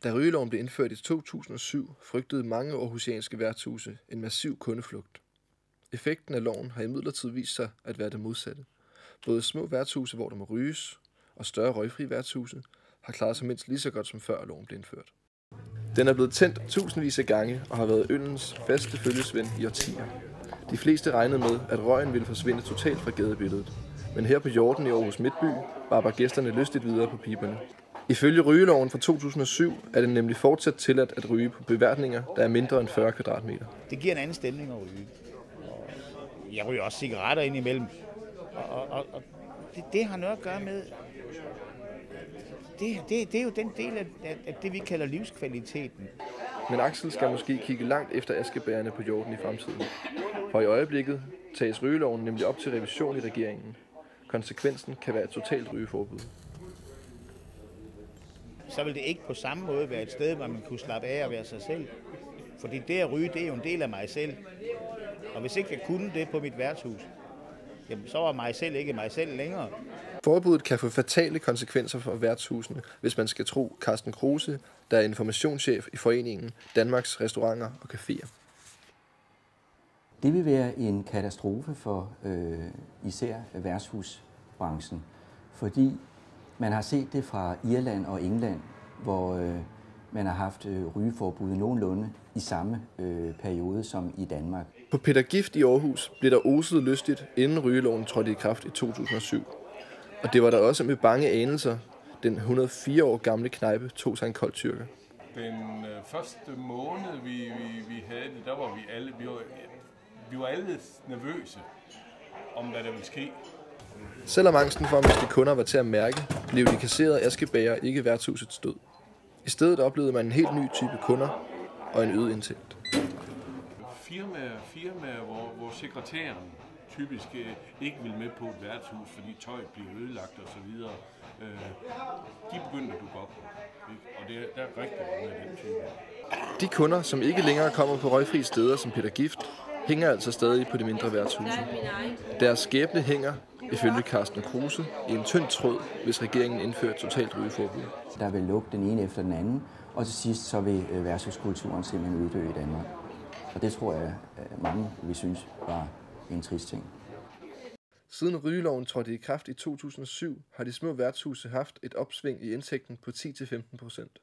Da rygeloven blev indført i 2007, frygtede mange aarhusianske værtshuse en massiv kundeflugt. Effekten af loven har imidlertid vist sig at være det modsatte. Både små værtshuse, hvor der må ryges, og større røgfri værtshuse har klaret sig mindst lige så godt som før loven blev indført. Den er blevet tændt tusindvis af gange og har været ølens faste følgesven i årtier. De fleste regnede med, at røgen ville forsvinde totalt fra gadebilledet. Men her på Hjorten i Aarhus Midtby barber gæsterne lystigt videre på piberne. Ifølge rygeloven fra 2007 er det nemlig fortsat tilladt at ryge på beværtninger, der er mindre end 40 kvadratmeter. Det giver en anden stemning at ryge. Jeg ryger også cigaretter indimellem. Og det har noget at gøre med... Det er jo den del af det, vi kalder livskvaliteten. Men Axel skal måske kigge langt efter askebærerne på Hjorten i fremtiden. For i øjeblikket tages rygeloven nemlig op til revision i regeringen. Konsekvensen kan være et totalt rygeforbud. Så vil det ikke på samme måde være et sted, hvor man kunne slappe af og være sig selv. Fordi det at ryge, det er jo en del af mig selv. Og hvis ikke jeg kunne det på mit værtshus, jamen, så var mig selv ikke mig selv længere. Forbuddet kan få fatale konsekvenser for værtshusene, hvis man skal tro Carsten Kruse, der er informationschef i foreningen Danmarks Restauranter og Caféer. Det vil være en katastrofe for især værtshusbranchen, fordi man har set det fra Irland og England, hvor man har haft rygeforbud nogenlunde i samme periode som i Danmark. På Peter Gift i Aarhus blev der oset lystigt, inden rygeloven trådte i kraft i 2007. Og det var der også med bange anelser. Den 104 år gamle knejpe tog sig en kold tyrker. Den første måned, vi havde det, der var vi var alle nervøse om, hvad der ville ske. Selvom angsten for at miste kunder var til at mærke, blev de kasserede askebæger ikke værtshusets død. I stedet oplevede man en helt ny type kunder og en øget indtægt. Firmaer, hvor sekretæren typisk ikke vil med på et værtshus, fordi tøjet bliver ødelagt og så videre, de begyndte at dukke op. Og der er rigtig mange af den type. De kunder, som ikke længere kommer på røgfri steder som Peter Gift, hænger altså stadig på de mindre værtshuse. Deres skæbne hænger, ifølge Carsten Kruse, i en tynd tråd, hvis regeringen indfører totalt rygeforbud. Der vil lukke den ene efter den anden, og til sidst så vil værtshuskulturen simpelthen uddø i Danmark. Og det tror jeg, mange vil synes var en trist ting. Siden rygeloven trådte i kraft i 2007, har de små værtshuse haft et opsving i indtægten på 10-15%.